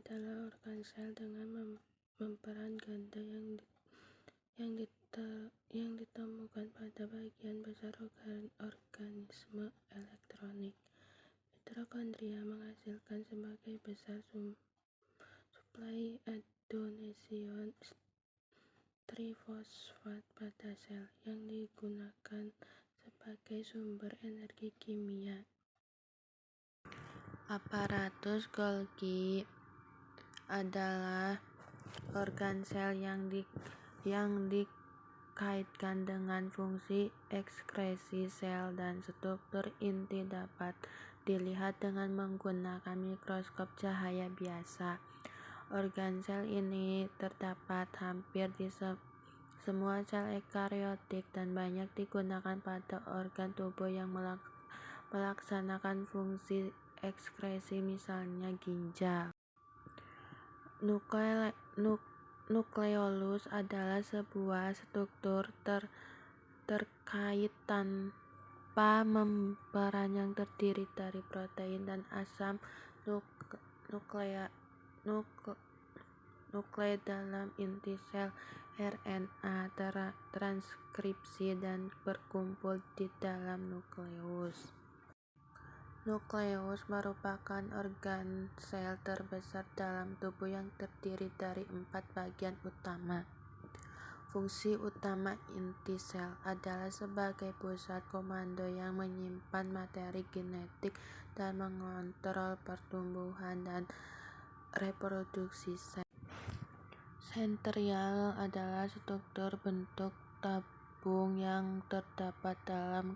adalah organ sel dengan memperan ganda yang ditemukan pada bagian besar organisme elektronik. Mitokondria menghasilkan sebagian besar suplai adenosine trifosfat pada sel yang digunakan sebagai sumber energi kimia. Aparatus Golgi adalah organ sel yang dikaitkan dengan fungsi ekskresi sel dan struktur inti dapat dilihat dengan menggunakan mikroskop cahaya biasa. Organ sel ini terdapat hampir di semua sel eukariotik dan banyak digunakan pada organ tubuh yang melaksanakan fungsi ekskresi, misalnya ginjal. Nukleolus adalah sebuah struktur terkait tanpa membran yang terdiri dari protein dan asam nukleat dalam inti sel. RNA transkripsi dan berkumpul di dalam nukleus. Nukleus merupakan organ sel terbesar dalam tubuh yang terdiri dari 4 bagian utama. Fungsi utama inti sel adalah sebagai pusat komando yang menyimpan materi genetik dan mengontrol pertumbuhan dan reproduksi sel. Sentrial adalah struktur bentuk tabung yang terdapat dalam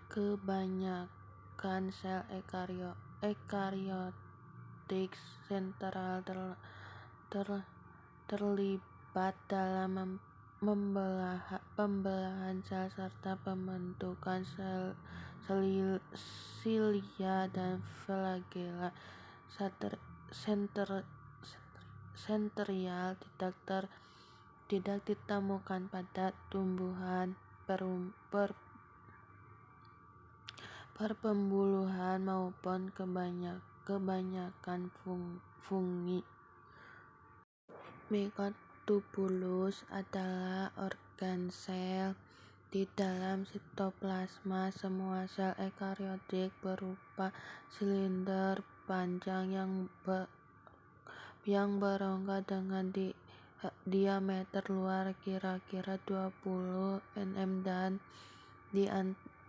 kebanyakan sel eukariotik. Sentral terlibat dalam pembelahan sel serta pembentukan silia dan flagela. Sentrial tidak ditemukan pada tumbuhan, perpembuluhan maupun kebanyakan fungi. Mikrotubulus adalah organ sel di dalam sitoplasma semua sel eukariotik berupa silinder panjang yang berongga dengan diameter luar kira-kira 20 nm dan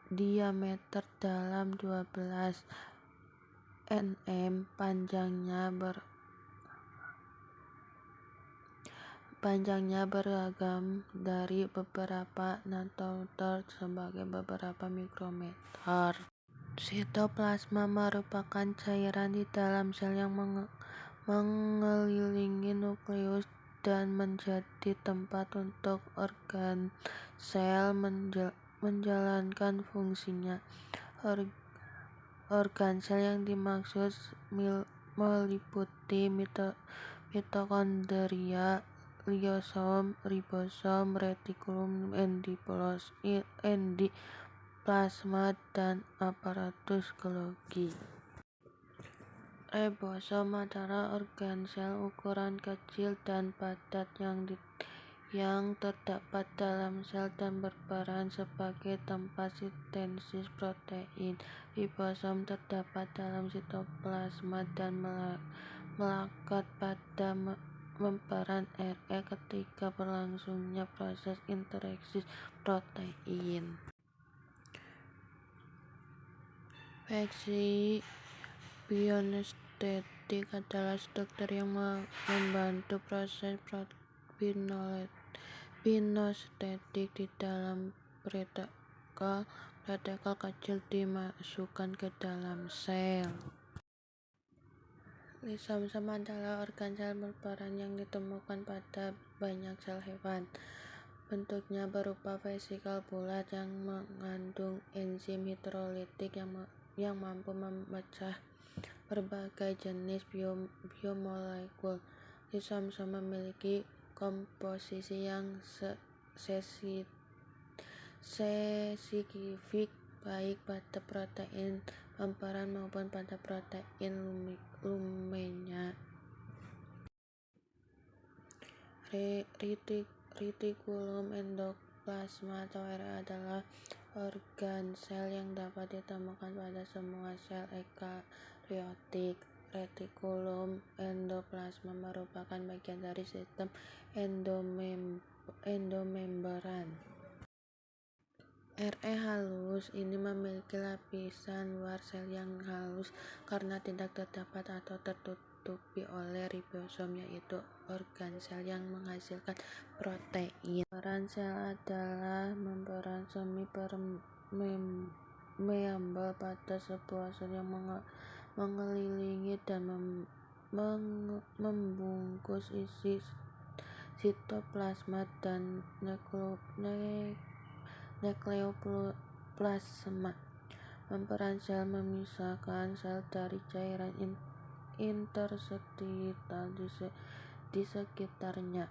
diameter dalam 12 nm. Panjangnya beragam dari beberapa nanometer sampai beberapa mikrometer. Sitoplasma merupakan cairan di dalam sel yang mengelilingi nukleus dan menjadi tempat untuk organ sel menjalankan fungsinya. Organ sel yang dimaksud meliputi mitokondria, liosom, ribosom, retikulum, endoplasma, dan aparatus Golgi. Ribosom adalah organ sel ukuran kecil dan padat yang terdapat dalam sel dan berperan sebagai tempat sintesis protein. Ribosom terdapat dalam sitoplasma dan melekat pada membran RNA ketika berlangsungnya proses interaksi protein. Fungsi biosintetik adalah struktur yang membantu proses biosintetik di dalam partikel kecil dimasukkan ke dalam sel. Lisosom adalah organ sel berperan yang ditemukan pada banyak sel hewan. Bentuknya berupa vesikel bulat yang mengandung enzim hidrolitik yang mampu memecah berbagai jenis biomolekul. Lisosom memiliki komposisi yang spesifik baik pada protein pemeran maupun pada protein lumennya. Retikulum endoplasma atau RE adalah organ sel yang dapat ditemukan pada semua sel eukariotik. Retikulum endoplasma merupakan bagian dari sistem endomembran. RE halus ini memiliki lapisan luar sel yang halus karena tidak terdapat atau tertutupi oleh ribosom, yaitu organ sel yang menghasilkan protein. Peran sel adalah memperan semi permeabel pada sebuah sel yang mengelilingi dan membungkus isi sitoplasma dan nukleoplasma. Peran sel memisahkan sel dari cairan interstisial di sekitarnya.